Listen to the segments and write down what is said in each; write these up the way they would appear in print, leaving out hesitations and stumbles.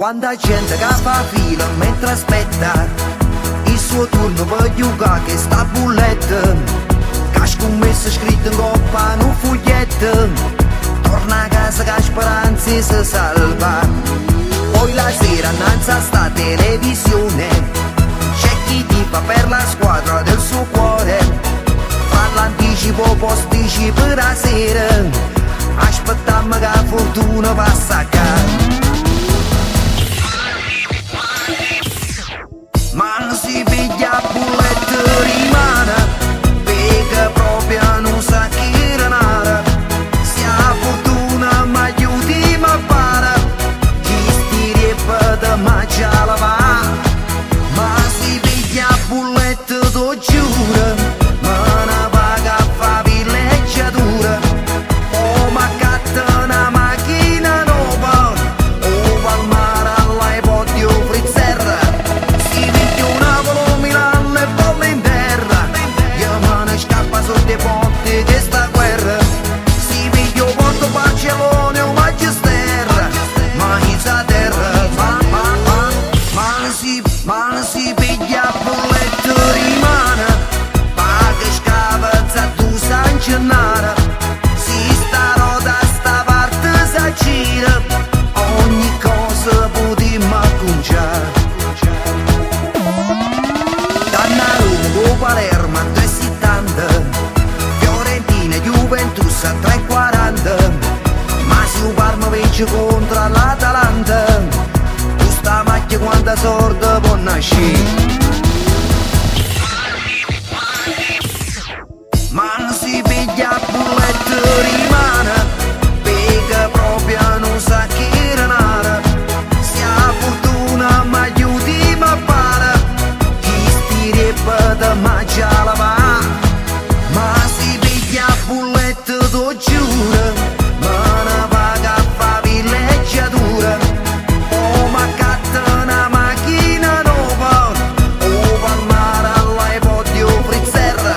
Quanta gente che fa fila mentre aspetta il suo turno per giocare che sta bulletta, che ha scommesso scritto in coppa in un foglietto, torna a casa che speranza si salva. Poi la sera innanzi a sta televisione c'è chi tifa per la squadra del suo cuore, fa l'anticipo posticipo per la sera, aspettiamo che la fortuna passa a casa. Ma non si piglia bulletto rimane, perché proprio non sa chi renare. Se ha fortuna ma aiuti ma para, chi stirebbe da mangiare la va. Ma si piglia bulletto to giuro, ma ne paga a fa villeggiatura. O ma catta una macchina nuova, o va al mare all'aipodio frizzerra. Sotto i ponti di sta guerra si piglia un porto Barcellona o Manchester, ma in sa terra ma non si piglia bulletto rimane, paga scava tu san cenare, si sta roda sta parte sa gira, ogni cosa potremmo conciare. Dannarungo Palermo a 3,70, Fiorentina e Juventus a 3,40, ma se un Parma vince contro l'Atalanta, tu sta macchia quanta sorte può nascere. Ma non si piglia bulletto rimane, perché proprio non sa chi renare. Se ha fortuna ma aiuti ma para, chi stirebbe da mangiare la va. Ma si piglia bulletto to giuro, ma ne paga a fa villeggiatura. O ma catta una macchina nuova, o va al mare all'aipodio frizzerra.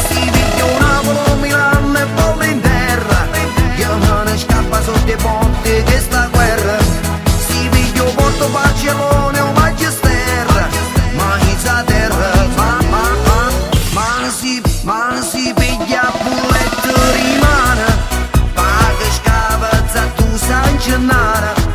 Si piglia un Napoli, Milano e bolle in terra, che non ne scappa sotto i ponti che sta guerra. Si piglia un porto Barcellona o Manchester, ma in sa terra ma non si piglia bulletto rimane, paga scava tu san cenare.